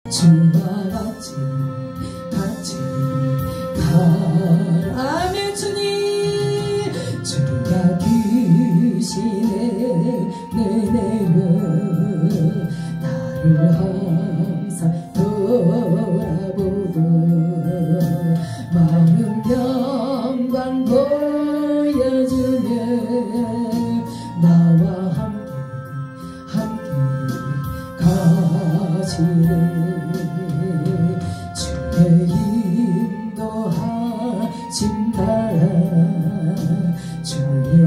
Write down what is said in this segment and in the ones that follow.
주와 같이 가라며 주님 주가 귀신의 내내려 나를 항상 돌아보고 많은 영광 보여주며 나와 함께 가시네. 주의 인도하신 나라 주의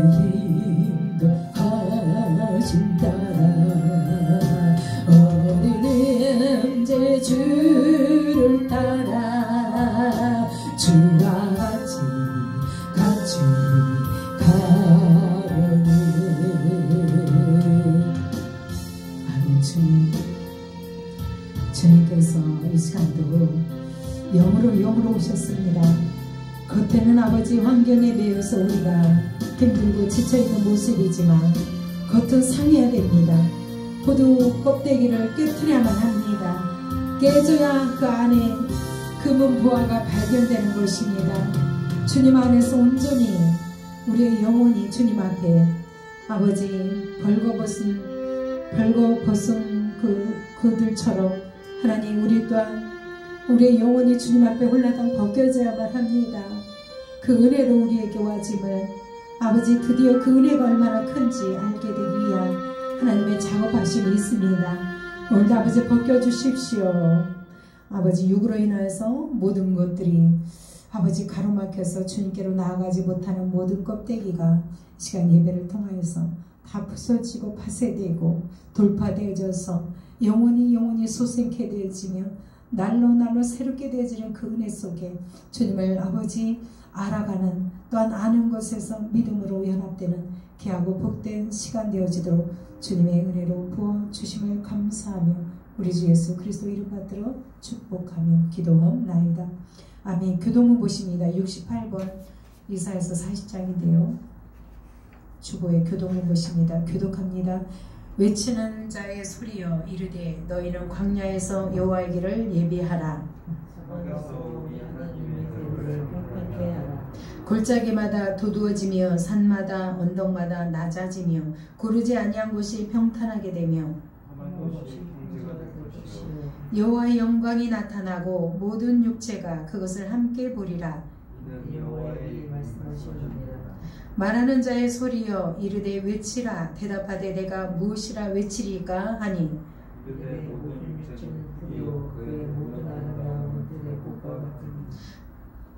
인도하신 나라 어린 형제 주를 따라 주와 같이 가려니. 아멘. 주님께서 이 시간도 영으로 오셨습니다. 겉에는 아버지 환경에 매여서 우리가 힘들고 지쳐있는 모습이지만 겉은 상해야 됩니다. 고두 껍데기를 깨트려야만 합니다. 깨져야 그 안에 금은 보화가 발견되는 것입니다. 주님 안에서 온전히 우리의 영혼이 주님 앞에 아버지 벌거벗은 그들처럼 하나님 우리 또한 우리의 영혼이 주님 앞에 홀라당 벗겨져야만 합니다. 그 은혜로 우리에게 와짐을 아버지 드디어 그 은혜가 얼마나 큰지 알게 되기 위한 하나님의 작업하심이 있습니다. 오늘도 아버지 벗겨주십시오. 아버지 육으로 인하여서 모든 것들이 아버지 가로막혀서 주님께로 나아가지 못하는 모든 껍데기가 시간 예배를 통하여서 다 부서지고 파쇄되고 돌파되어져서 영원히 소생케 되어지며 날로 새롭게 되어지는 그 은혜 속에 주님을 아버지 알아가는 또한 아는 것에서 믿음으로 연합되는 귀하고 복된 시간 되어지도록 주님의 은혜로 부어주심을 감사하며 우리 주 예수 그리스도 이름 받들어 축복하며 기도하옵나이다. 아멘. 교동문 보십니다. 68번 이사야서 40장인데요. 주보의 교동문 보십니다. 교독합니다. 외치는 자의 소리여 이르되 너희는 광야에서 여호와의 길을 예비하라. 골짜기마다 도두어지며 산마다 언덕마다 낮아지며 고르지 아니한 곳이 평탄하게 되며 여호와의 영광이 나타나고 모든 육체가 그것을 함께 보리라. 말하는 자의 소리여 이르되 외치라. 대답하되 내가 무엇이라 외치리까 하니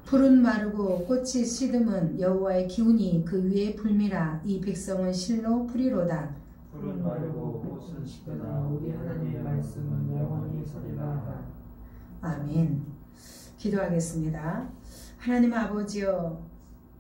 풀은 마르고 꽃이 시듬은 여호와의 기운이 그 위에 불미라. 이 백성은 실로 풀이로다. 풀은 마르고 꽃은 시드나 우리 하나님의 말씀은 영원히 서리라. 아멘. 기도하겠습니다. 하나님 아버지여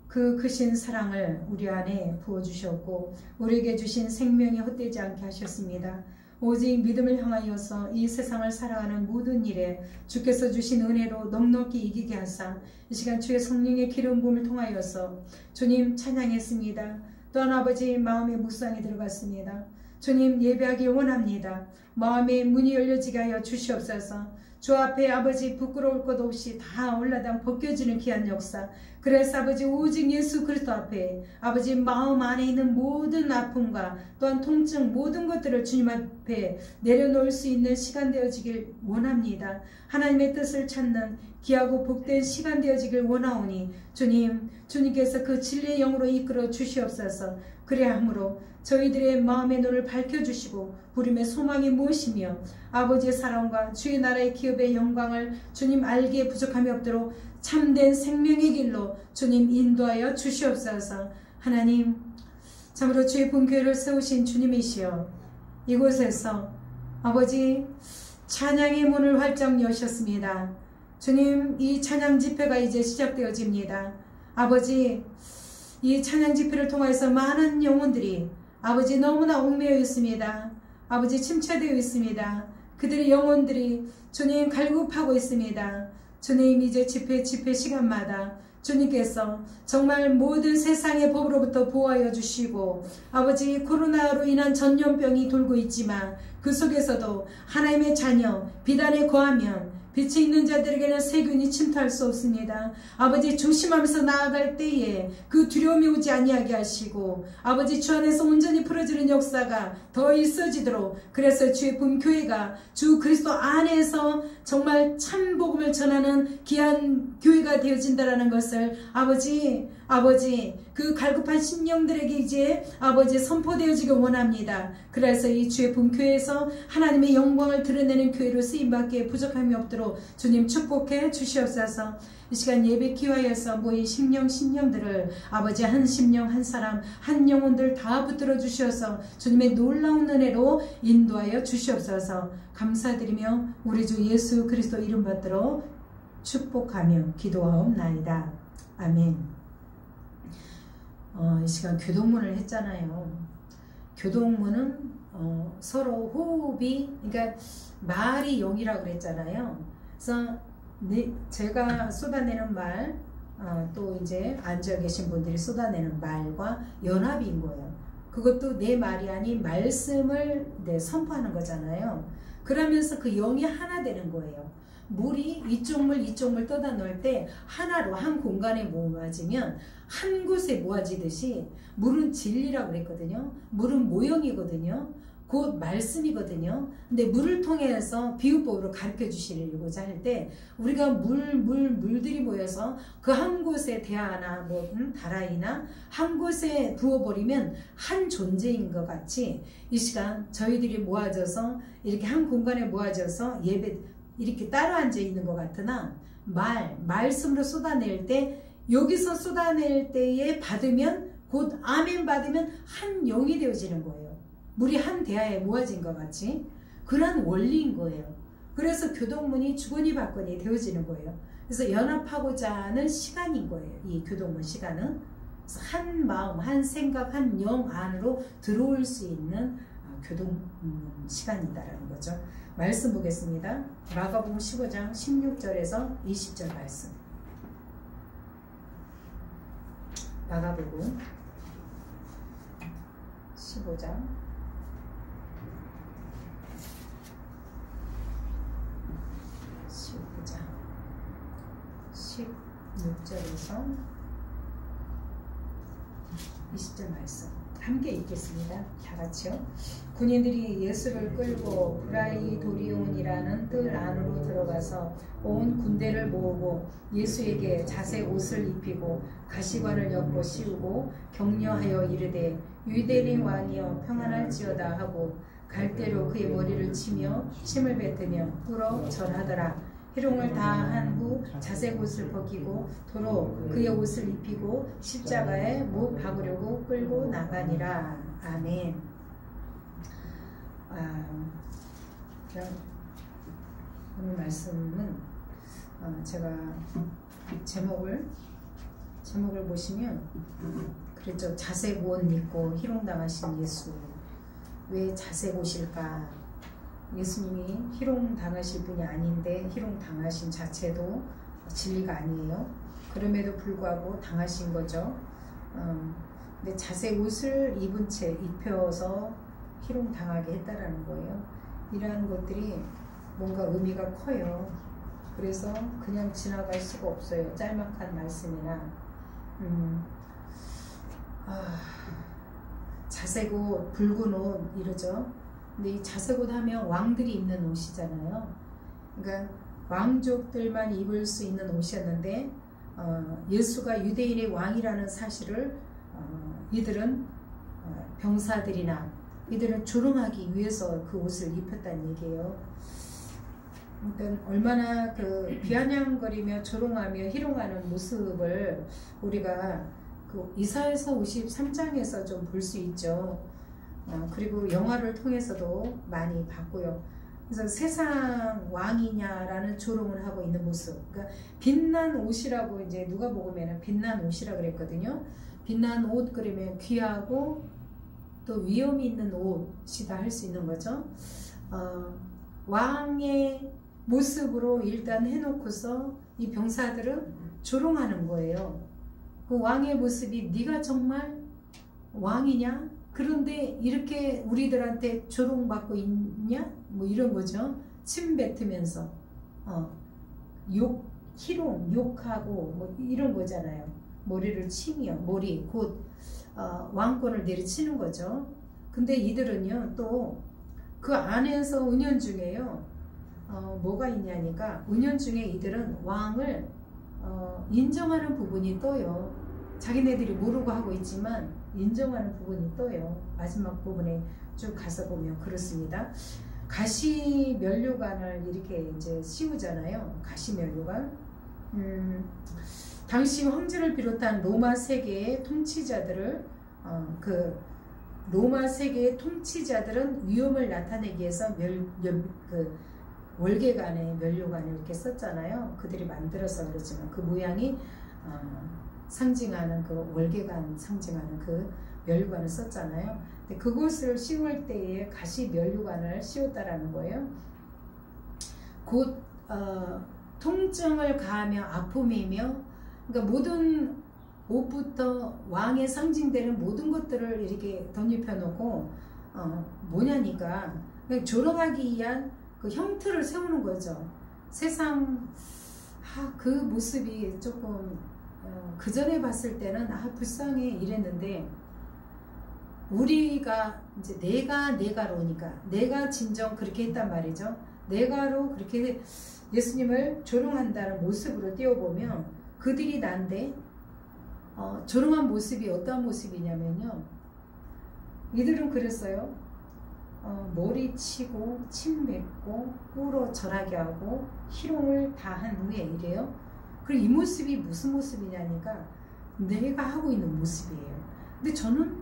그 크신 사랑을 우리 안에 부어주셨고 우리에게 주신 생명이 헛되지 않게 하셨습니다. 오직 믿음을 향하여서 이 세상을 살아가는 모든 일에 주께서 주신 은혜로 넉넉히 이기게 하사 이 시간 주의 성령의 기름 부음을 통하여서 주님 찬양했습니다. 또한 아버지 마음의 묵상이 들어갔습니다. 주님 예배하기 원합니다. 마음의 문이 열려지게 하여 주시옵소서. 주 앞에 아버지 부끄러울 것 없이 다 올라당 벗겨지는 귀한 역사. 그래서 아버지 오직 예수 그리스도 앞에 아버지 마음 안에 있는 모든 아픔과 또한 통증 모든 것들을 주님 앞에 내려놓을 수 있는 시간 되어지길 원합니다. 하나님의 뜻을 찾는 귀하고 복된 시간 되어지길 원하오니 주님께서 그 진리의 영으로 이끌어 주시옵소서. 그래야 함으로 저희들의 마음의 눈을 밝혀주시고 부름의 소망이 무엇이며 아버지의 사랑과 주의 나라의 기업의 영광을 주님 알기에 부족함이 없도록 참된 생명의 길로 주님 인도하여 주시옵소서. 하나님 참으로 주의 본교회를 세우신 주님이시여 이곳에서 아버지 찬양의 문을 활짝 여셨습니다. 주님 이 찬양 집회가 이제 시작되어집니다. 아버지 이 찬양 집회를 통해서 많은 영혼들이 아버지 너무나 얽매여 있습니다. 아버지 침체되어 있습니다. 그들의 영혼들이 주님 갈급하고 있습니다. 주님 이제 집회 시간마다 주님께서 정말 모든 세상의 법으로부터 보호하여 주시고 아버지 코로나로 인한 전염병이 돌고 있지만 그 속에서도 하나님의 자녀 비단에 거하면 빛이 있는 자들에게는 세균이 침투할 수 없습니다. 아버지 조심하면서 나아갈 때에 그 두려움이 오지 아니하게 하시고 아버지 주 안에서 온전히 풀어지는 역사가 더 있어지도록 그래서 주의 본교회가 주 그리스도 안에서 정말 참 복음을 전하는 귀한 교회가 되어진다라는 것을 아버지 그 갈급한 심령들에게 이제 아버지 선포되어지길 원합니다. 그래서 이 주의 본교회에서 하나님의 영광을 드러내는 교회로 쓰임받기에 부족함이 없도록 주님 축복해 주시옵소서. 이 시간 예배 기회에서 모인 심령들을 아버지 한 심령 한 사람 한 영혼들 다 붙들어 주셔서 주님의 놀라운 은혜로 인도하여 주시옵소서. 감사드리며 우리 주 예수 그리스도 이름 받들어 축복하며 기도하옵나이다. 아멘. 이 시간 교동문을 했잖아요. 교동문은 서로 호흡이, 그러니까 말이 영이라고 그랬잖아요. 그래서 제가 쏟아내는 말, 또 이제 앉아 계신 분들이 쏟아내는 말과 연합인 거예요. 그것도 내 말이 아닌 말씀을 선포하는 거잖아요. 그러면서 그 영이 하나 되는 거예요. 물이 이쪽 물 떠다 놓을 때 하나로 한 공간에 모아지면 한 곳에 모아지듯이 물은 진리라고 그랬거든요. 물은 모형이거든요. 곧 말씀이거든요. 근데 물을 통해서 비유법으로 가르쳐 주시려고자 할 때 우리가 물들이 모여서 그 한 곳에 대하나 다라이나 한 곳에 부어버리면 한 존재인 것 같이 이 시간 저희들이 모아져서 이렇게 한 공간에 모아져서 예배 이렇게 따로 앉아 있는 것 같으나 말씀으로 쏟아낼 때 여기서 쏟아낼 때에 받으면 곧 아멘 받으면 한 영이 되어지는 거예요. 물이 한 대야에 모아진 것 같이 그런 원리인 거예요. 그래서 교동문이 주거니 받거니 되어지는 거예요. 그래서 연합하고자 하는 시간인 거예요. 이 교동문 시간은 그래서 한 마음, 한 생각, 한 영 안으로 들어올 수 있는 교동문 시간이다라는 거죠. 말씀 보겠습니다. 마가복음 15장 16절에서 20절 말씀. 마가복음 15장 16절에서 20절 말씀 함께 읽겠습니다. 다 같이요. 군인들이 예수를 끌고 브라이도리온이라는 뜰 안으로 들어가서 온 군대를 모으고 예수에게 자색 옷을 입히고 가시관을 엮고 씌우고 격려하여 이르되 유대인 왕이여 평안할지어다 하고 갈대로 그의 머리를 치며 침을 뱉으며 꿇어 절하더라. 희롱을 다 한 후 자색 옷을 벗기고 도로 그의 옷을 입히고 십자가에 못 박으려고 끌고 나가니라. 아멘. 오늘 말씀은 제가 제목을 보시면 그랬죠. 자색 옷 입고 희롱당하신 예수. 왜 자색 옷일까? 예수님이 희롱당하실 분이 아닌데 희롱당하신 자체도 진리가 아니에요. 그럼에도 불구하고 당하신 거죠. 근데 자색 옷을 입은 채 입혀서 희롱당하게 했다라는 거예요. 이러한 것들이 뭔가 의미가 커요. 그래서 그냥 지나갈 수가 없어요. 짤막한 말씀이나 자색 옷, 붉은 옷 이러죠. 근데 이 자색 옷 하면 왕들이 입는 옷이잖아요. 그러니까 왕족들만 입을 수 있는 옷이었는데 예수가 유대인의 왕이라는 사실을 이들은 병사들이나 이들은 조롱하기 위해서 그 옷을 입혔다는 얘기예요. 그러니까 얼마나 그 비아냥거리며 조롱하며 희롱하는 모습을 우리가 그 이사야서 53장에서 좀 볼 수 있죠. 그리고 영화를 통해서도 많이 봤고요. 그래서 세상 왕이냐라는 조롱을 하고 있는 모습. 그러니까 빛난 옷이라고 이제 누가복음에는 빛난 옷이라 그랬거든요. 빛난 옷 그러면 귀하고 또 위엄이 있는 옷이다 할 수 있는 거죠. 왕의 모습으로 일단 해놓고서 이 병사들은 조롱하는 거예요. 그 왕의 모습이 네가 정말 왕이냐? 그런데 이렇게 우리들한테 조롱받고 있냐? 뭐 이런 거죠. 침 뱉으면서 희롱, 욕하고 뭐 이런 거잖아요. 머리를 치며 머리 곧 왕권을 내리치는 거죠. 근데 이들은요 또 그 안에서 은연중에요 뭐가 있냐니까 은연중에 이들은 왕을 인정하는 부분이 떠요. 자기네들이 모르고 하고 있지만 인정하는 부분이 떠요. 마지막 부분에 쭉 가서 보면 그렇습니다. 가시 면류관을 이렇게 이제 씌우잖아요. 가시 면류관. 당시 황제를 비롯한 로마 세계의 통치자들을 로마 세계의 통치자들은 위험을 나타내기 위해서 월계관에 면류관을 이렇게 썼잖아요. 그들이 만들어서 그렇지만 그 모양이 상징하는 그 월계관 상징하는 그 면류관을 썼잖아요. 근데 그곳을 씌울 때에 가시 면류관을 씌웠다라는 거예요. 곧 통증을 가하며 아픔이며 그러니까 모든 옷부터 왕의 상징되는 모든 것들을 이렇게 덧입혀 놓고 뭐냐니까 그냥 조롱하기 위한 그 형틀을 세우는 거죠. 세상 그 모습이 조금 그 전에 봤을 때는 불쌍해 이랬는데 우리가 이제 내가로니까 내가 진정 그렇게 했단 말이죠. 내가로 그렇게 예수님을 조롱한다는 모습으로 띄워보면 그들이 난데 조롱한 모습이 어떤 모습이냐면요. 이들은 그랬어요. 머리 치고 침 뱉고 꿇어 절하게 하고 희롱을 다 한 후에 이래요. 그리고 이 모습이 무슨 모습이냐니까 내가 하고 있는 모습이에요. 근데 저는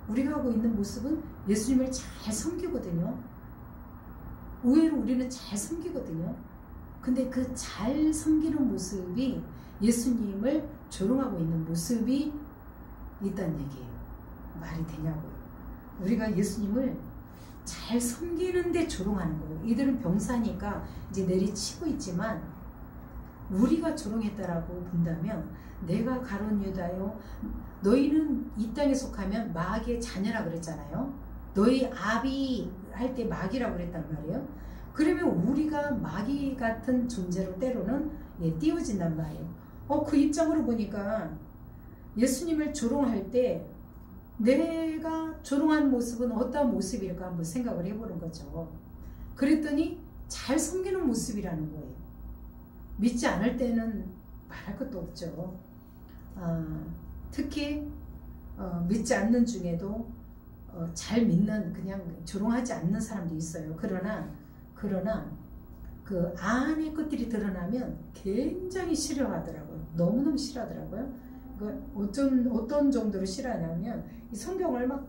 우리가 하고 있는 모습은 예수님을 잘 섬기거든요. 의외로 우리는 잘 섬기거든요. 근데 그 잘 섬기는 모습이 예수님을 조롱하고 있는 모습이 있다는 얘기예요. 말이 되냐고요. 우리가 예수님을 잘 섬기는데 조롱하는 거예요. 이들은 병사니까 이제 내리치고 있지만 우리가 조롱했다라고 본다면 내가 가룟 유다요 너희는 이 땅에 속하면 마귀의 자녀라 그랬잖아요. 너희 아비 할 때 마귀라고 그랬단 말이에요. 그러면 우리가 마귀 같은 존재로 때로는 띄워진단 말이에요. 그 입장으로 보니까 예수님을 조롱할 때 내가 조롱한 모습은 어떤 모습일까 한번 생각을 해보는 거죠. 그랬더니 잘 섬기는 모습이라는 거예요. 믿지 않을 때는 말할 것도 없죠. 특히 믿지 않는 중에도 잘 믿는 그냥 조롱하지 않는 사람도 있어요. 그러나 그 안의 것들이 드러나면 굉장히 싫어하더라고요. 너무너무 싫어하더라고요. 어떤 정도로 싫어하냐면 이 성경을 막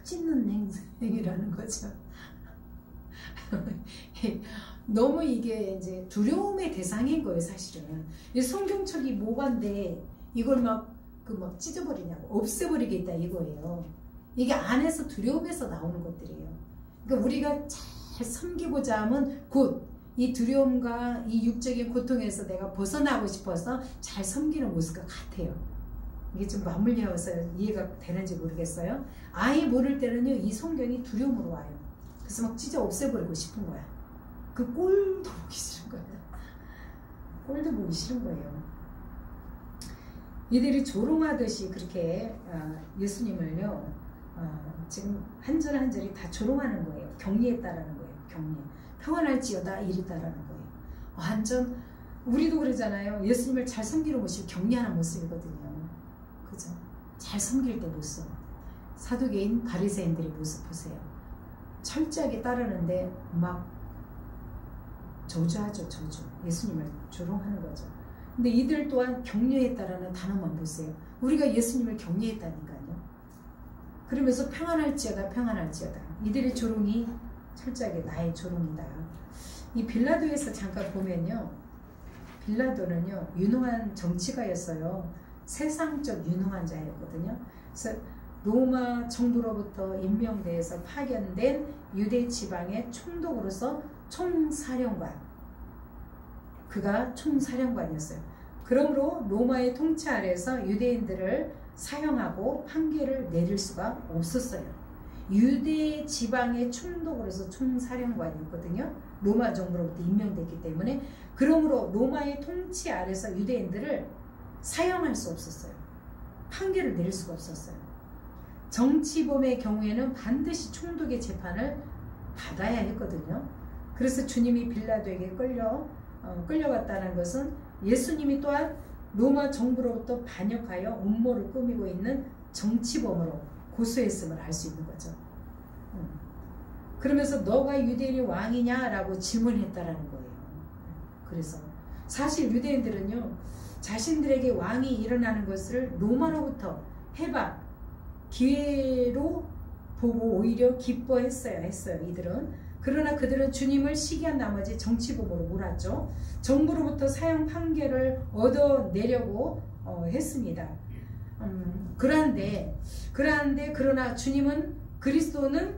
찢는 행위라는 거죠. 너무 이게 이제 두려움의 대상인 거예요, 사실은. 이 성경책이 뭐간데 이걸 막 찢어버리냐고, 없애버리겠다 이거예요. 이게 안에서 두려움에서 나오는 것들이에요. 그러니까 우리가 잘 섬기고자 하면 곧 이 두려움과 이 육적인 고통에서 내가 벗어나고 싶어서 잘 섬기는 모습과 같아요. 이게 좀 맞물려서 이해가 되는지 모르겠어요. 아예 모를 때는요, 이 성경이 두려움으로 와요. 그래서 막 찢어 없애버리고 싶은 거야. 그 꼴도 보기 싫은 거예요. 꼴도 보기 싫은 거예요. 이들이 조롱하듯이 그렇게 예수님을요, 지금 한 절 한 절이 다 조롱하는 거예요. 격리했다라는 거예요. 격리. 평안할지어다 이랬다라는 거예요. 완전 우리도 그러잖아요. 예수님을 잘 섬기는 모습이 격리하는 모습이거든요. 그죠? 잘 섬길 때 모습. 사두개인 바리새인들의 모습 보세요. 철저하게 따르는데 막 저주하죠. 저주. 예수님을 조롱하는 거죠. 근데 이들 또한 격려했다라는 단어만 보세요. 우리가 예수님을 격려했다니까요. 그러면서 평안할지어다 평안할지어다. 이들의 조롱이 철저하게 나의 조롱이다. 이 빌라도에서 잠깐 보면요. 빌라도는요. 유능한 정치가였어요. 세상적 유능한 자였거든요. 그래서 로마 정부로부터 임명돼서 파견된 유대 지방의 총독으로서 총사령관 그가 총사령관이었어요. 그러므로 로마의 통치 아래에서 유대인들을 사형하고 판결을 내릴 수가 없었어요. 유대 지방의 총독으로서 총사령관이었거든요. 로마 정부로부터 임명됐기 때문에. 그러므로 로마의 통치 아래에서 유대인들을 사형할 수 없었어요. 판결을 내릴 수가 없었어요. 정치범의 경우에는 반드시 총독의 재판을 받아야 했거든요. 그래서 주님이 빌라도에게 끌려갔다는 것은 예수님이 또한 로마 정부로부터 반역하여 음모를 꾸미고 있는 정치범으로 고소했음을 알 수 있는 거죠. 그러면서 너가 유대인의 왕이냐라고 질문했다라는 거예요. 그래서 사실 유대인들은요, 자신들에게 왕이 일어나는 것을 로마로부터 해방, 기회로 보고 오히려 기뻐했어요. 이들은. 그러나 그들은 주님을 시기한 나머지 정치범으로 몰았죠. 정부로부터 사형 판결을 얻어내려고 했습니다. 그러나 주님은, 그리스도는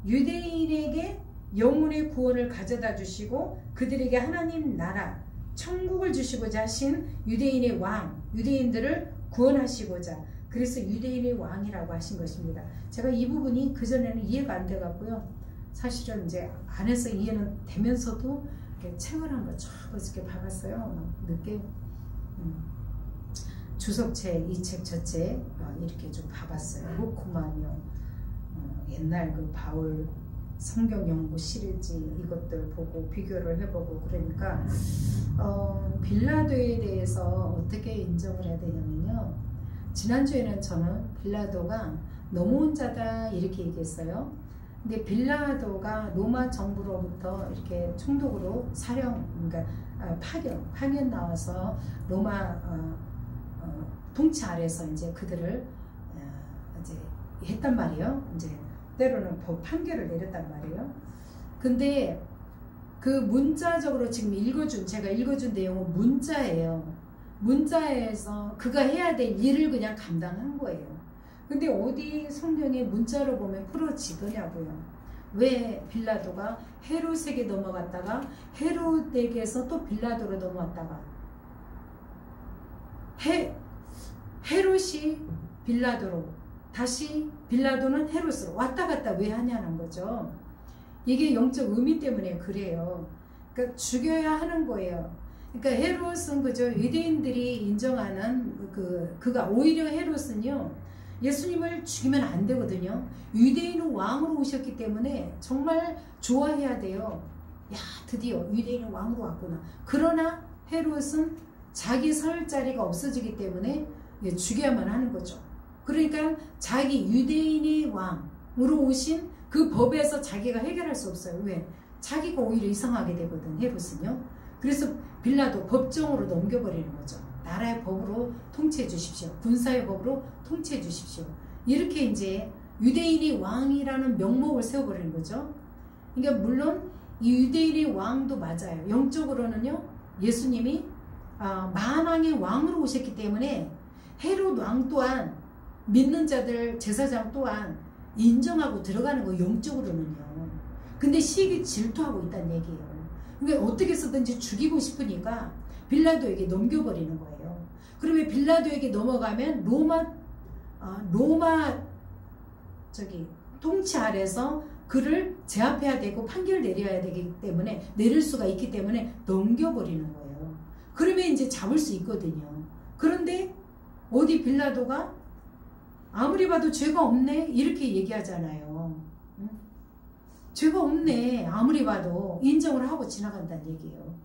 유대인에게 영혼의 구원을 가져다 주시고 그들에게 하나님 나라, 천국을 주시고자 하신 유대인의 왕, 유대인들을 구원하시고자, 그래서 유대인의 왕이라고 하신 것입니다. 제가 이 부분이 그전에는 이해가 안 돼갖고요. 사실은 이제 안에서 이해는 되면서도 이렇게 책을 한번 쫙 이렇게 봐봤어요. 늦게 주석책, 이 책, 저 책 이렇게 좀 봐봤어요. 그렇구만요. 옛날 그 바울 성경 연구 시리즈 이것들 보고 비교를 해보고 그러니까 빌라도에 대해서 어떻게 인정을 해야 되냐면요. 지난주에는 저는 빌라도가 넘어온 자다 이렇게 얘기했어요. 근데 빌라도가 로마 정부로부터 이렇게 총독으로 그러니까 파견 나와서 로마 통치 아래서 이제 그들을 이제 했단 말이에요. 이제 때로는 법 판결을 내렸단 말이에요. 근데 그 문자적으로 지금 제가 읽어준 내용은 문자예요. 문자에서 그가 해야 될 일을 그냥 감당한 거예요. 근데 어디 성경에 문자로 보면 풀어지더냐고요. 왜 빌라도가 헤롯에게 넘어갔다가 헤롯에게서 또 빌라도로 넘어왔다가 헤롯이 빌라도로 다시 빌라도는 헤롯으로 왔다 갔다 왜 하냐는 거죠. 이게 영적 의미 때문에 그래요. 그러니까 죽여야 하는 거예요. 그러니까 헤롯은 그저 유대인들이 인정하는 그가 오히려 헤롯은요, 예수님을 죽이면 안 되거든요. 유대인은 왕으로 오셨기 때문에 정말 좋아해야 돼요. 야, 드디어 유대인은 왕으로 왔구나. 그러나 헤롯은 자기 설 자리가 없어지기 때문에 죽여야만 하는 거죠. 그러니까 자기 유대인의 왕으로 오신 그 법에서 자기가 해결할 수 없어요. 왜? 자기가 오히려 이상하게 되거든, 헤롯은요. 그래서 빌라도 법정으로 넘겨버리는 거죠. 나라의 법으로 통치해 주십시오. 군사의 법으로 통치해 주십시오. 이렇게 이제 유대인이 왕이라는 명목을 세워버리는 거죠. 그러니까 물론 이 유대인의 왕도 맞아요. 영적으로는요, 예수님이 만왕의 왕으로 오셨기 때문에 헤롯 왕 또한 믿는 자들 제사장 또한 인정하고 들어가는 거, 영적으로는요. 근데 시기 질투하고 있다는 얘기예요. 그러니까 어떻게 해서든지 죽이고 싶으니까 빌라도에게 넘겨버리는 거예요. 그러면 빌라도에게 넘어가면 로마 통치 아래서 그를 제압해야 되고 판결을 내려야 되기 때문에, 내릴 수가 있기 때문에 넘겨버리는 거예요. 그러면 이제 잡을 수 있거든요. 그런데 어디 빌라도가 아무리 봐도 죄가 없네 이렇게 얘기하잖아요. 응? 죄가 없네 아무리 봐도 인정을 하고 지나간다는 얘기예요.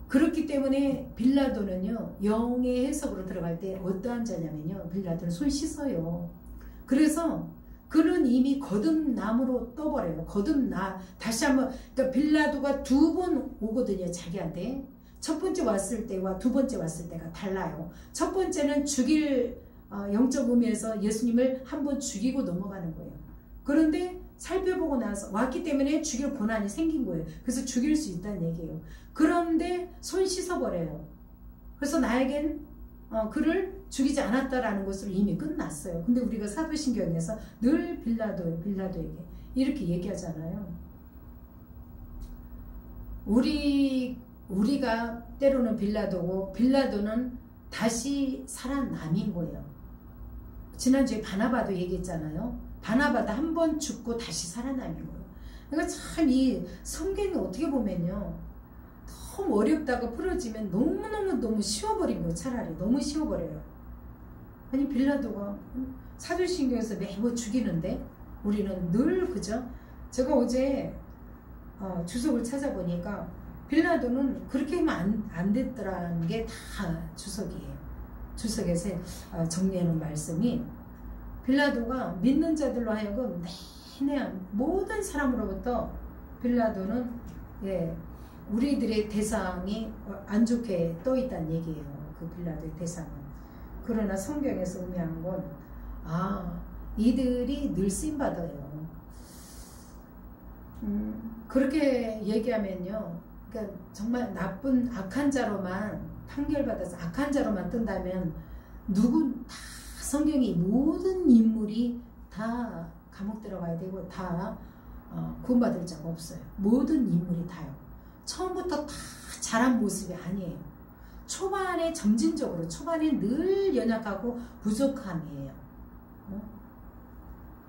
그렇기 때문에 빌라도는요, 영의 해석으로 들어갈 때 어떠한 자냐면요, 빌라도는 손 씻어요. 그래서 그는 이미 거듭남으로 떠버려요. 다시 한번, 그러니까 빌라도가 2번 오거든요, 자기한테. 첫 번째 왔을 때와 두 번째 왔을 때가 달라요. 첫 번째는 죽일 영적 의미에서 예수님을 한번 죽이고 넘어가는 거예요. 그런데 살펴보고 나서 왔기 때문에 죽일 고난이 생긴 거예요. 그래서 죽일 수 있다는 얘기예요. 그런데 손 씻어버려요. 그래서 나에겐 그를 죽이지 않았다라는 것으로 이미 끝났어요. 근데 우리가 사도신경에서 늘 빌라도에게 이렇게 얘기하잖아요. 우리 우리가 때로는 빌라도고 빌라도는 다시 살아남인 거예요. 지난주에 바나바도 얘기했잖아요. 바나바도 한 번 죽고 다시 살아남인 거예요. 그러니까 참 이 성경이 어떻게 보면요, 너무 어렵다가 풀어지면 너무 쉬워버린 거예요. 차라리 너무 쉬워버려요. 아니 빌라도가 사도신경에서 매번 죽이는데 우리는 늘 그죠? 제가 어제 주석을 찾아보니까 빌라도는 그렇게 하면 안 됐더라는 게 다 주석이에요. 주석에서 정리하는 말씀이, 빌라도가 믿는 자들로 하여금 내내 모든 사람으로부터 빌라도는 우리들의 대상이 안 좋게 떠 있다는 얘기예요. 그 빌라도의 대상은. 그러나 성경에서 의미한 건 이들이 늘 쓰임받아요. 그렇게 얘기하면요, 그러니까 정말 나쁜 악한 자로만 판결받아서 악한 자로만 뜬다면 다 성경이 모든 인물이 다 감옥 들어가야 되고 다 구원받을 자가 없어요. 모든 인물이 다요. 처음부터 다 잘한 모습이 아니에요. 초반에 점진적으로 초반에 늘 연약하고 부족함이에요.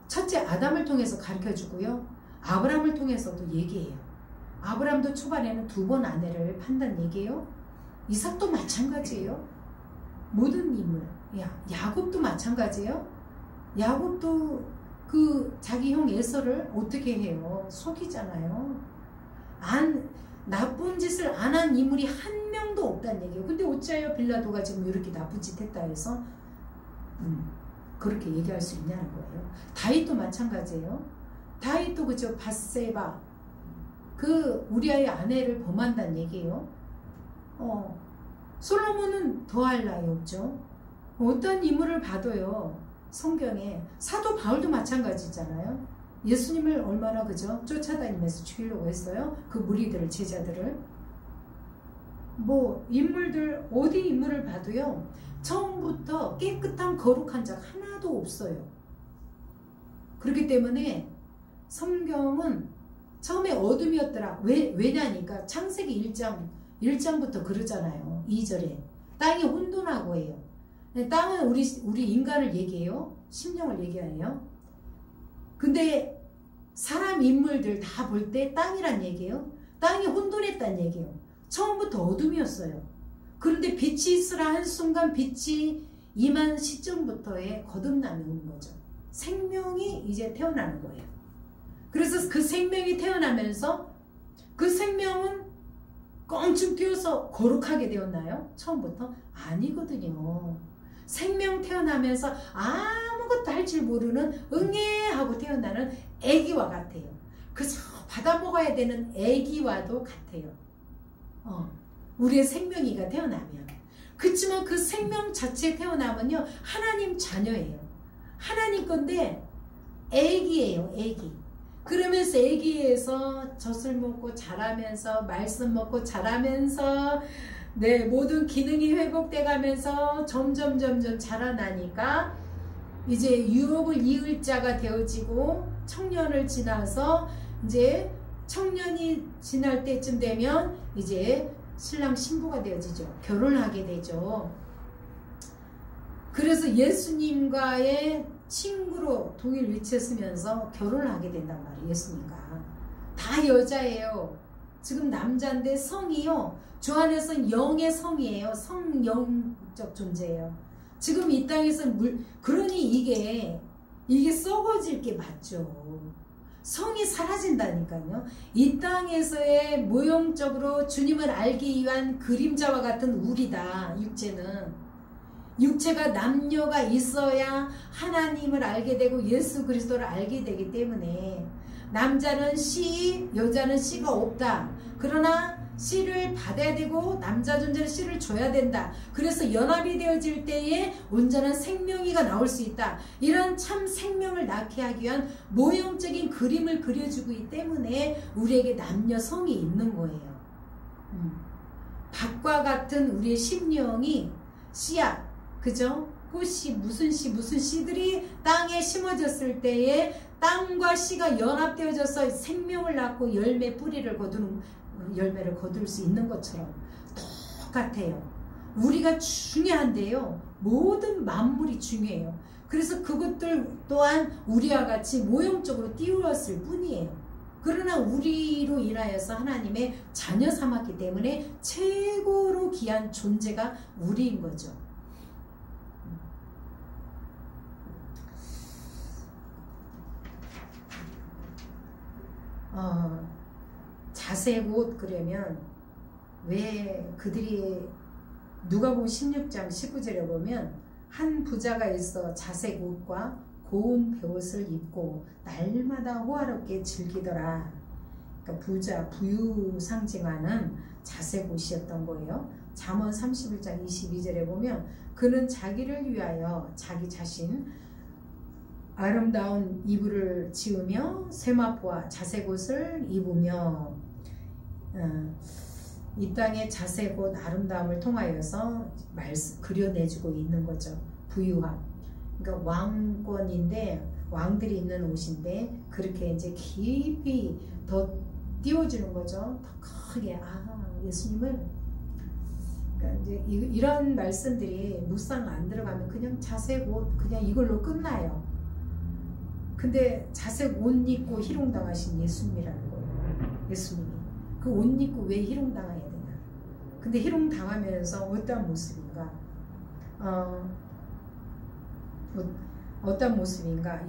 첫째 아담을 통해서 가르쳐주고요, 아브라함을 통해서도 얘기해요. 아브라함도 초반에는 2번 아내를 판단 얘기해요. 이삭도 마찬가지예요. 모든 인물. 야곱도 마찬가지예요. 야곱도 그 자기 형 에서를 어떻게 해요? 속이잖아요. 나쁜 짓을 안 한 인물이 한 명도 없다는 얘기예요. 근데 어찌하여 빌라도가 지금 이렇게 나쁜 짓 했다 해서 그렇게 얘기할 수 있냐는 거예요. 다윗도 마찬가지예요. 다윗도 그죠? 밧세바 그 우리아의 아내를 범한다는 얘기예요. 솔로몬은 더할 나위 없죠. 어떤 인물을 봐도요, 성경에 사도 바울도 마찬가지잖아요. 예수님을 얼마나 그죠? 쫓아다니면서 죽이려고 했어요. 그 무리들을, 제자들을. 인물들, 어디 인물을 봐도요, 처음부터 깨끗한 거룩한 자 하나도 없어요. 그렇기 때문에 성경은 처음에 어둠이었더라. 왜냐니까 창세기 1장부터 그러잖아요. 2절에 땅이 혼돈하고 해요. 땅은 우리 인간을 얘기해요. 심령을 얘기해요. 근데 사람 인물들 다 볼 때 땅이란 얘기예요. 땅이 혼돈했다는 얘기예요. 처음부터 어둠이었어요. 그런데 빛이 있으라 한 순간 빛이 임한 시점부터의 거듭남이 오는 거죠. 생명이 이제 태어나는 거예요. 그래서 그 생명이 태어나면서 그 생명은 껑충 뛰어서 거룩하게 되었나요? 처음부터? 아니거든요. 생명 태어나면서 아무것도 할 줄 모르는 응애 하고 태어나는 애기와 같아요. 그저 받아먹어야 되는 애기와도 같아요. 우리의 생명이가 태어나면. 그렇지만 그 생명 자체에 태어나면요, 하나님 자녀예요. 하나님 건데 애기예요. 애기. 그러면서 애기에서 젖을 먹고 자라면서 말씀 먹고 자라면서 모든 기능이 회복돼 가면서 점점 자라나니까 이제 유업을 이을 자가 되어지고 청년을 지나서 이제 청년이 지날 때쯤 되면 이제 신랑 신부가 되어지죠. 결혼을 하게 되죠. 그래서 예수님과의 친구로 동일 위치에 쓰면서 결혼을 하게 된단 말이에요. 예수님과. 다 여자예요. 지금 남자인데 성이요, 주 안에서는 영의 성이에요. 성영적 존재예요. 지금 이 땅에서 그러니 이게 썩어질 게 맞죠. 성이 사라진다니까요. 이 땅에서의 모형적으로 주님을 알기 위한 그림자와 같은 우리다. 육체가 남녀가 있어야 하나님을 알게 되고 예수 그리스도를 알게 되기 때문에 남자는 씨, 여자는 씨가 없다. 그러나 씨를 받아야 되고 남자 존재는 씨를 줘야 된다. 그래서 연합이 되어질 때에 온전한 생명이가 나올 수 있다. 이런 참 생명을 낳게 하기 위한 모형적인 그림을 그려주고 있기 때문에 우리에게 남녀 성이 있는 거예요. 밭과 같은 우리의 심령이 씨앗, 그죠? 꽃이 무슨 씨들이 땅에 심어졌을 때에 땅과 씨가 연합되어져서 생명을 낳고 열매 뿌리를 거두는 열매를 거둘 수 있는 것처럼 똑같아요. 우리가 중요한데요. 모든 만물이 중요해요. 그래서 그것들 또한 우리와 같이 모형적으로 띄웠을 뿐이에요. 그러나 우리로 인하여서 하나님의 자녀 삼았기 때문에 최고로 귀한 존재가 우리인 거죠. 자색 옷 그러면 왜 그들이 누가복음 16장 19절에 보면 한 부자가 있어 자색 옷과 고운 베옷을 입고 날마다 호화롭게 즐기더라. 그러니까 부자, 부유 상징하는 자색 옷이었던 거예요. 잠언 31장 22절에 보면 그는 자기를 위하여 자기 자신 아름다운 이불을 지으며 세마포와 자색 옷을 입으며 이 땅의 자색 옷 아름다움을 통하여서 그려내주고 있는 거죠. 부유함. 그러니까 왕권인데 왕들이 입는 옷인데 그렇게 이제 깊이 더 띄워주는 거죠. 더 크게 예수님을 그러니까 이제 이런 말씀들이 묵상 안 들어가면 그냥 자색 옷 그냥 이걸로 끝나요. 근데 자색 옷 입고 희롱당하신 예수님이라는 거예요. 예수님이 그 옷 입고 왜 희롱당해야 되냐. 근데 희롱당하면서 어떤 모습인가? 어떤 모습인가?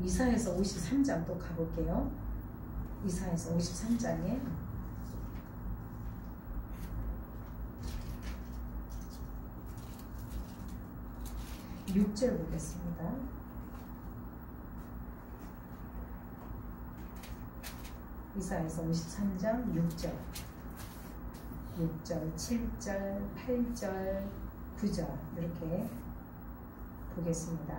이사야서 53장 또 가볼게요. 이사야서 53장에 6절 보겠습니다. 이사야서 53장 6절 7절 8절 9절 이렇게 보겠습니다.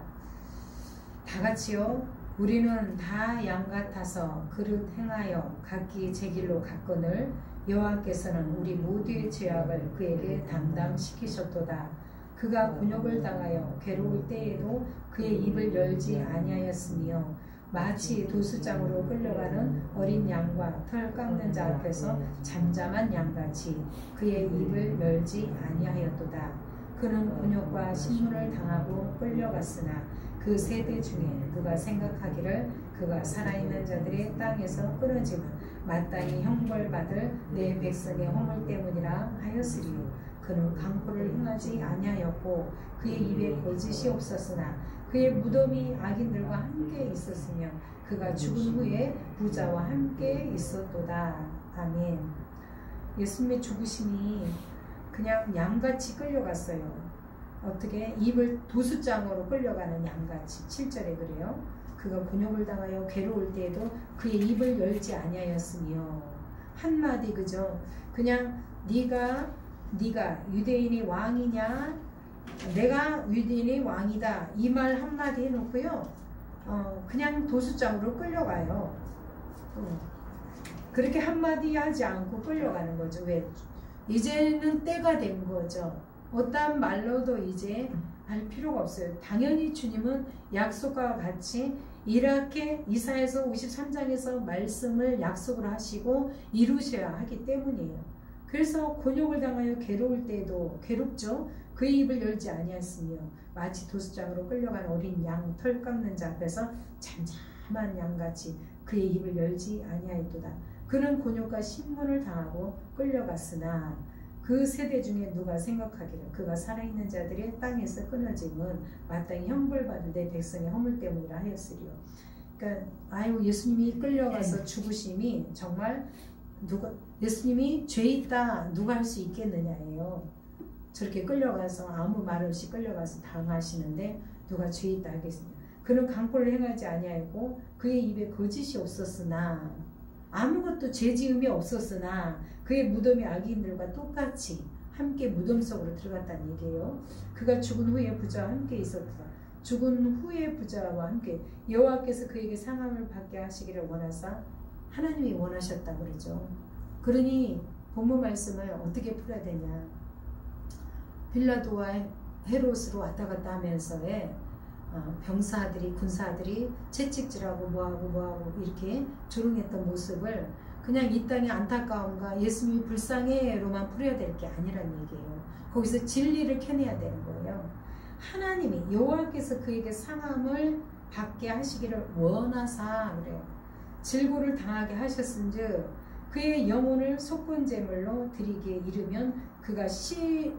다 같이요. 우리는 다 양 같아서 그릇 행하여 각기 제 길로 갔거늘 여호와께서는 우리 모두의 죄악을 그에게 담당시키셨도다. 그가 곤욕을 당하여 괴로울 때에도 그의 입을 열지 아니하였으며 마치 도수장으로 끌려가는 어린 양과 털 깎는 자 앞에서 잠잠한 양같이 그의 입을 열지 아니하였도다. 그는 곤욕과 신문을 당하고 끌려갔으나 그 세대 중에 그가 생각하기를 그가 살아있는 자들의 땅에서 끊어지면 마땅히 형벌받을 내 백성의 허물 때문이라 하였으리요. 그는 강포를 행하지 아니하였고 그의 입에 거짓이 없었으나 그의 무덤이 악인들과 함께 있었으며 그가 죽은 후에 부자와 함께 있었도다. 아멘. 예수님의 죽으심이 그냥 양같이 끌려갔어요. 어떻게? 입을 도수장으로 끌려가는 양같이. 7절에 그래요. 그가 곤욕을 당하여 괴로울 때에도 그의 입을 열지 아니하였으며 한마디 그죠? 그냥 네가 유대인이 왕이냐? 내가 유대인이 왕이다. 이 말 한마디 해놓고요. 그냥 도수장으로 끌려가요. 그렇게 한마디 하지 않고 끌려가는 거죠. 왜? 이제는 때가 된 거죠. 어떤 말로도 이제 할 필요가 없어요. 당연히 주님은 약속과 같이 이렇게 이사야서 53장에서 말씀을 약속을 하시고 이루셔야 하기 때문이에요. 그래서 곤욕을 당하여 괴로울 때에도 괴롭죠. 그의 입을 열지 아니하였으며 마치 도수장으로 끌려간 어린 양 털 깎는 자 앞에서 잠잠한 양같이 그의 입을 열지 아니하였도다. 그는 곤욕과 신문을 당하고 끌려갔으나 그 세대 중에 누가 생각하기를 그가 살아있는 자들의 땅에서 끊어짐은 마땅히 형벌받을 내 백성의 허물 때문이라 하였으리요. 그러니까 예수님이 끌려가서 죽으심이 정말 예수님이 죄 있다 누가 할 수 있겠느냐예요. 저렇게 끌려가서 아무 말 없이 끌려가서 당하시는데 누가 죄 있다 하겠습니까? 그는 강포를 행하지 아니하였고 그의 입에 거짓이 없었으나 아무것도 죄지음이 없었으나 그의 무덤이 악인들과 똑같이 함께 무덤 속으로 들어갔다는 얘기예요. 그가 죽은 후에 부자와 함께 있었다. 죽은 후에 부자와 함께 여호와께서 그에게 상함을 받게 하시기를 원하사 하나님이 원하셨다 그러죠. 그러니 본문 말씀을 어떻게 풀어야 되냐. 빌라도와 헤롯으로 왔다 갔다 하면서의 병사들이 군사들이 채찍질하고 뭐하고 이렇게 조롱했던 모습을 그냥 이 땅의 안타까움과 예수님이 불쌍해로만 풀어야 될 게 아니란 얘기예요. 거기서 진리를 캐내야 되는 거예요. 하나님이 여호와께서 그에게 상함을 받게 하시기를 원하사 그래요. 질고를 당하게 하셨은즉 그의 영혼을 속건제물로 드리기에 이르면 그가 씨를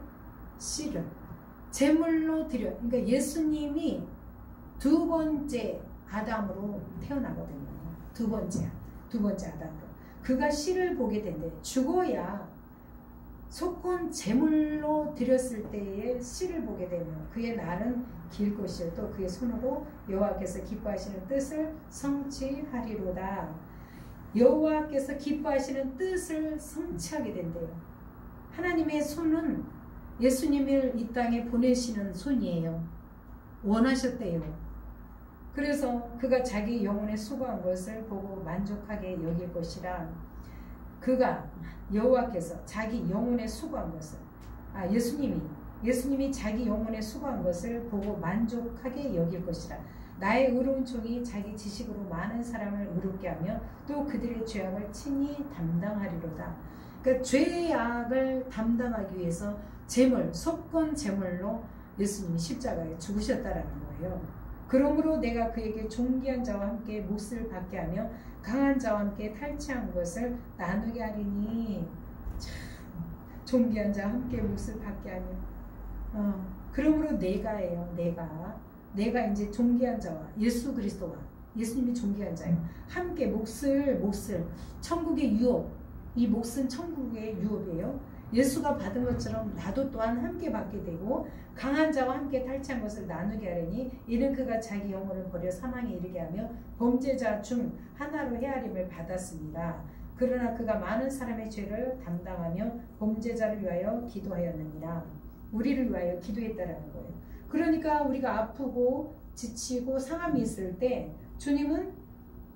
제물로 드려. 그러니까 예수님이 두 번째 아담으로 태어나거든요. 두 번째 아담으로. 그가 씨를 보게 된대. 죽어야 속건 제물로 드렸을 때에 씨를 보게 되면 그의 날은 길 것이요 또 그의 손으로 여호와께서 기뻐하시는 뜻을 성취하리로다. 여호와께서 기뻐하시는 뜻을 성취하게 된대요. 하나님의 손은 예수님을 이 땅에 보내시는 손이에요. 원하셨대요. 그래서 그가 자기 영혼에 수고한 것을 보고 만족하게 여길 것이라. 그가 여호와께서 자기 영혼에 수고한 것을 예수님이 자기 영혼에 수고한 것을 보고 만족하게 여길 것이라. 나의 의로운 종이 자기 지식으로 많은 사람을 의롭게 하며 또 그들의 죄악을 친히 담당하리로다. 그러니까 죄악을 담당하기 위해서 제물, 속건 제물로 예수님이 십자가에 죽으셨다라는 거예요. 그러므로 내가 그에게 존귀한 자와 함께 몫을 받게 하며 강한 자와 함께 탈취한 것을 나누게 하리니. 참, 존귀한 자와 함께 몫을 받게 하며 그러므로 내가예요. 내가 이제 존귀한 자와 예수 그리스도와 예수님이 존귀한 자예요. 함께 몫을 천국의 유업, 이 몫은 천국의 유업이에요. 예수가 받은 것처럼 나도 또한 함께 받게 되고 강한 자와 함께 탈취한 것을 나누게 하려니 이는 그가 자기 영혼을 버려 사망에 이르게 하며 범죄자 중 하나로 헤아림을 받았습니다. 그러나 그가 많은 사람의 죄를 담당하며 범죄자를 위하여 기도하였느니라. 우리를 위하여 기도했다라는 거예요. 그러니까 우리가 아프고 지치고 상함이 있을 때 주님은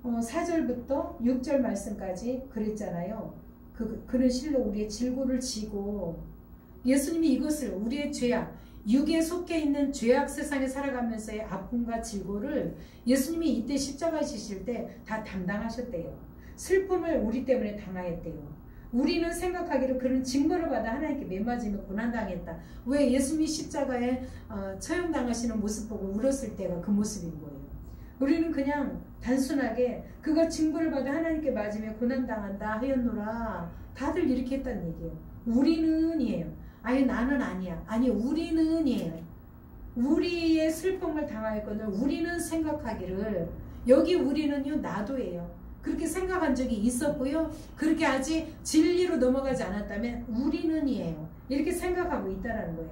4절부터 6절 말씀까지 그랬잖아요. 그는 실로 우리의 질고를 지고 예수님이 이것을 우리의 죄악, 육에 속해 있는 죄악 세상에 살아가면서의 아픔과 질고를 예수님이 이때 십자가에 지실 때 다 담당하셨대요. 슬픔을 우리 때문에 당하였대요. 우리는 생각하기로 그런 징벌을 받아 하나님께 매맞으며 고난당했다. 왜? 예수님이 십자가에 처형당하시는 모습 보고 울었을 때가 그 모습인 거예요. 우리는 그냥 단순하게 그가 징벌을 받아 하나님께 맞으며 고난당한다 하였노라. 다들 이렇게 했다는 얘기예요. 우리는이에요. 아니 나는 아니야. 아니 우리는이에요. 우리의 슬픔을 당하였거늘 우리는 생각하기를 여기 우리는요 나도예요. 그렇게 생각한 적이 있었고요. 그렇게 아직 진리로 넘어가지 않았다면 우리는이에요. 이렇게 생각하고 있다는 거예요.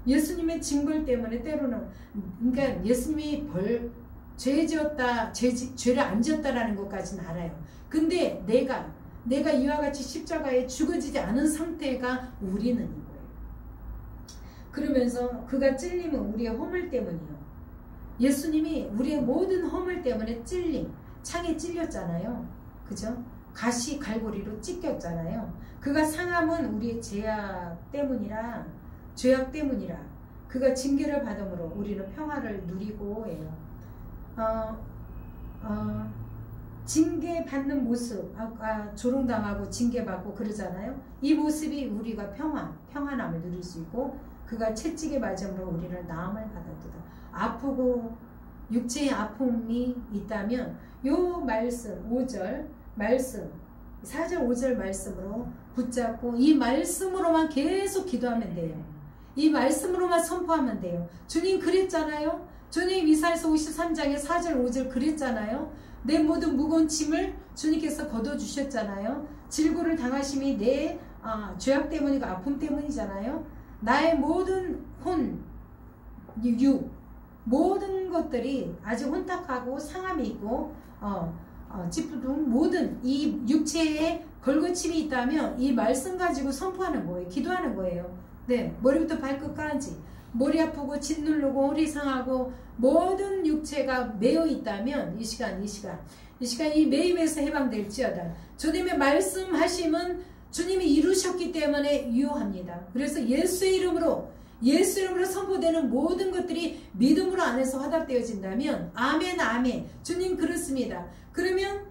예수님의 징벌 때문에 때로는 그러니까 예수님이 죄 지었다, 죄를 안 지었다라는 것까지는 알아요. 근데 내가 이와 같이 십자가에 죽어지지 않은 상태가 우리는 거예요. 그러면서 그가 찔림은 우리의 허물 때문이요. 예수님이 우리의 모든 허물 때문에 찔림, 창에 찔렸잖아요. 그죠? 가시 갈고리로 찢겼잖아요. 그가 상함은 우리의 죄악 때문이라 그가 징계를 받음으로 우리는 평화를 누리고 해요. 징계받는 모습, 아까 조롱당하고 징계받고 그러잖아요. 이 모습이 우리가 평안함을 누릴 수 있고 그가 채찍에 맞음으로 우리는 나음을 받았도다. 아프고 육체의 아픔이 있다면 요 말씀 5절 말씀 4절 5절 말씀으로 붙잡고 이 말씀으로만 계속 기도하면 돼요. 이 말씀으로만 선포하면 돼요. 주님 그랬잖아요. 주님 이사야서 53장에 4절 5절 그랬잖아요. 내 모든 무거운 짐을 주님께서 걷어주셨잖아요. 질고를 당하심이 내 죄악 때문이고 아픔 때문이잖아요. 나의 모든 모든 것들이 아주 혼탁하고 상함이 있고 찌뿌둥 모든 이 육체에 걸거침이 있다면 이 말씀 가지고 선포하는 거예요. 기도하는 거예요. 네, 머리부터 발끝까지 머리 아프고 짓누르고 허리 상하고 모든 육체가 매여 있다면 이 시간 이 매임에서 해방될지어다. 주님의 말씀하심은 주님이 이루셨기 때문에 유효합니다. 그래서 예수의 이름으로 선포되는 모든 것들이 믿음으로 안에서 화답되어진다면 아멘 아멘 주님 그렇습니다. 그러면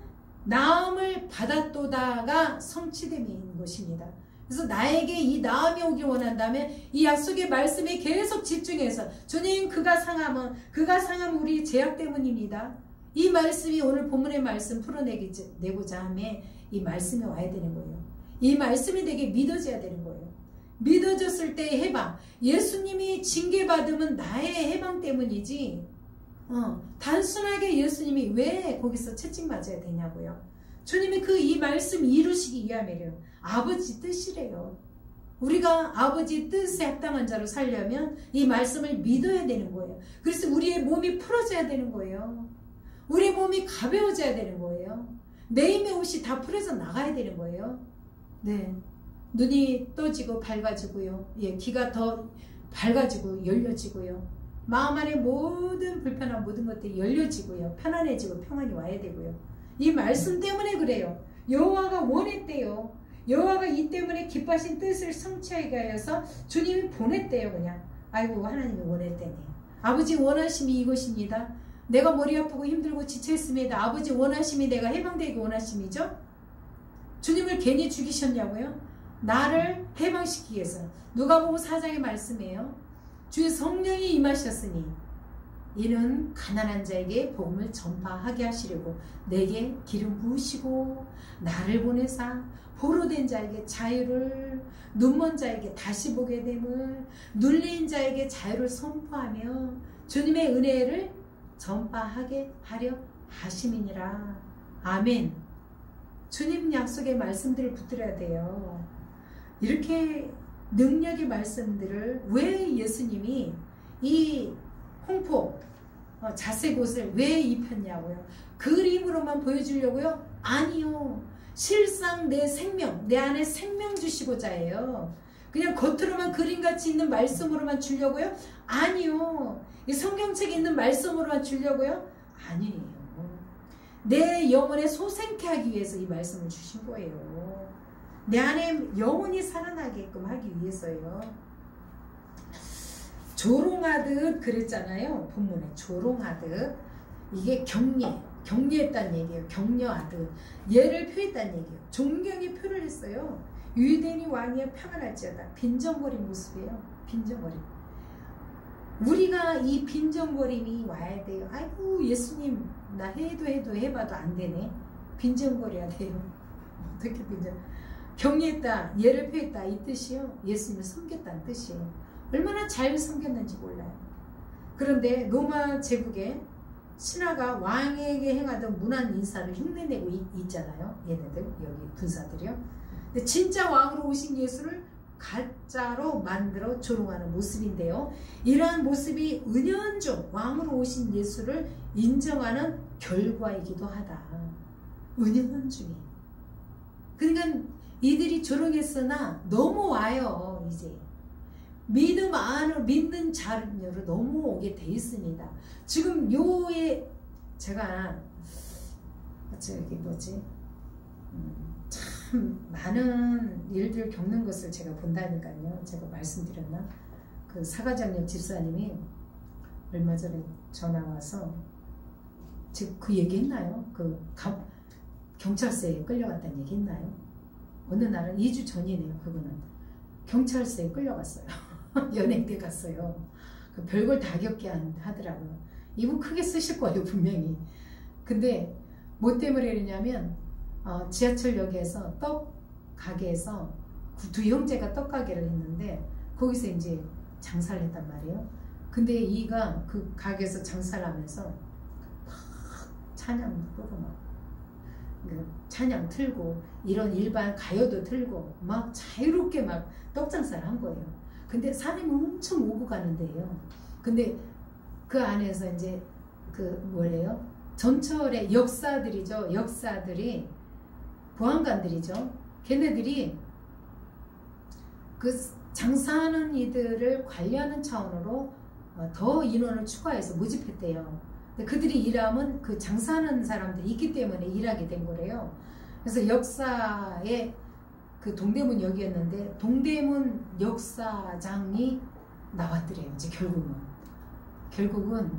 나음을 받았도다가 성취됨인 것입니다. 그래서 나에게 이 나음이 오길 원한다면 이 약속의 말씀에 계속 집중해서 주님 그가 상함은 우리 죄악 때문입니다. 이 말씀이 오늘 본문의 말씀 풀어내고자 하면 이 말씀이 와야 되는 거예요. 이 말씀이 내게 믿어져야 되는 거예요. 믿어졌을 때의 해방. 예수님이 징계받으면 나의 해방 때문이지 단순하게 예수님이 왜 거기서 채찍 맞아야 되냐고요. 주님이 이 말씀 이루시기 위함이래요. 아버지 뜻이래요. 우리가 아버지 뜻에 합당한 자로 살려면 이 말씀을 믿어야 되는 거예요. 그래서 우리의 몸이 풀어져야 되는 거예요. 우리의 몸이 가벼워져야 되는 거예요. 매일매일 옷이 다 풀어져 나가야 되는 거예요. 네, 눈이 떠지고 밝아지고요. 예, 귀가 더 밝아지고 열려지고요. 마음 안에 모든 불편한 모든 것들이 열려지고요. 편안해지고 평안이 와야 되고요. 이 말씀 때문에 그래요. 여호와가 원했대요. 여호와가 이 때문에 기뻐하신 뜻을 성취하게 하여서 주님이 보냈대요. 그냥 아이고 하나님이 원했대네. 아버지 원하심이 이것입니다. 내가 머리 아프고 힘들고 지쳐있습니다. 아버지 원하심이 내가 해방되기 원하심이죠. 주님을 괜히 죽이셨냐고요? 나를 해방시키기 위해서. 누가복음 4장의 말씀이에요. 주의 성령이 임하셨으니 이는 가난한 자에게 복음을 전파하게 하시려고 내게 기름 부으시고 나를 보내사 포로된 자에게 자유를, 눈먼 자에게 다시 보게 됨을, 눌린 자에게 자유를 선포하며 주님의 은혜를 전파하게 하려 하심이니라. 아멘. 주님 약속의 말씀들을 붙들어야 돼요. 이렇게 능력의 말씀들을 왜 예수님이 이 홍포 자색 옷을 왜 입혔냐고요? 그림으로만 보여주려고요? 아니요. 실상 내 생명, 내 안에 생명 주시고자 해요. 그냥 겉으로만 그림같이 있는 말씀으로만 주려고요? 아니요. 이 성경책에 있는 말씀으로만 주려고요? 아니에요. 내 영혼에 소생케 하기 위해서 이 말씀을 주신 거예요. 내 안에 영혼이 살아나게끔 하기 위해서요. 조롱하듯 그랬잖아요. 본문에 조롱하듯. 이게 격려했다는 얘기예요. 격려하듯. 예를 표했다는 얘기예요. 존경의 표를 했어요. 유대인이 왕이여 평안할지어다. 빈정거린 모습이에요. 빈정거림. 우리가 이 빈정거림이 와야 돼요. 아이고 예수님 나 해봐도 안 되네. 빈정거려야 돼요. 어떻게 격려했다. 예를 표했다. 이 뜻이요. 예수님을 섬겼다는 뜻이에요. 얼마나 잘 섬겼는지 몰라요. 그런데 로마 제국에 신하가 왕에게 행하던 문안 인사를 흉내내고 있잖아요. 얘네들 여기 군사들이요. 근데 진짜 왕으로 오신 예수를 가짜로 만들어 조롱하는 모습인데요. 이러한 모습이 은연중 왕으로 오신 예수를 인정하는 결과이기도 하다. 은연중에. 그러니까 이들이 조롱했으나 넘어와요. 이제 믿음 안으로 믿는 자녀로 넘어오게 돼 있습니다. 지금 요에 제가 저기 뭐지 참 많은 일들을 겪는 것을 제가 본다니까요. 제가 말씀드렸나? 그 사가장역 집사님이 얼마 전에 전화 와서 지금 그 얘기 했나요? 경찰서에 끌려갔다는 얘기 했나요? 어느 날은 2주 전이네요. 그거는 경찰서에 끌려갔어요. 연행대 갔어요. 그 별걸 다 겪게 하더라고요. 이분 크게 쓰실 거예요 분명히. 근데 뭐 때문에 그러냐면 지하철역에서 떡 가게에서 두 형제가 떡 가게를 했는데 거기서 이제 장사를 했단 말이에요. 근데 이가 그 가게에서 장사를 하면서 막 찬양 부르고 막 찬양 틀고 이런 일반 가요도 틀고 막 자유롭게 막 떡장사를 한 거예요. 근데 사람이 엄청 오고 가는데요. 근데 그 안에서 이제 그 뭐래요? 전철의 역사들이죠. 역사들이 보안관들이죠. 걔네들이 그 장사하는 이들을 관리하는 차원으로 더 인원을 추가해서 모집했대요. 근데 그들이 일하면 그 장사하는 사람들이 있기 때문에 일하게 된 거래요. 그래서 역사에 그 동대문역이었는데 동대문 역사장이 나왔더래요. 이제 결국은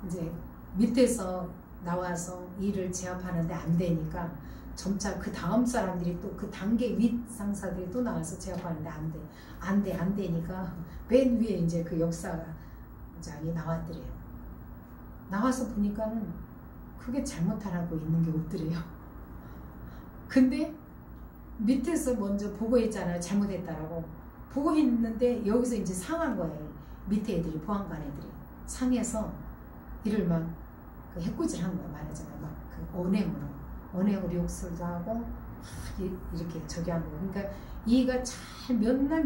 이제 밑에서 나와서 일을 제압하는데 안 되니까 점차 그 다음 사람들이 또 그 단계 윗 상사들이 또 나와서 제압하는데 안 되니까 맨 위에 이제 그 역사장이 나왔더래요. 나와서 보니까는 그게 잘못하라고 있는 게 없더래요. 근데 밑에서 먼저 보고했잖아요. 잘못했다라고. 보고했는데 여기서 이제 상한 거예요. 밑에 애들이, 보안관 애들이 상해서 이를 막 그 해코지를 한 거야. 말하자면 막 그 언행으로 욕설도 하고 이렇게 저기 한 거. 그러니까 이가 잘 몇 날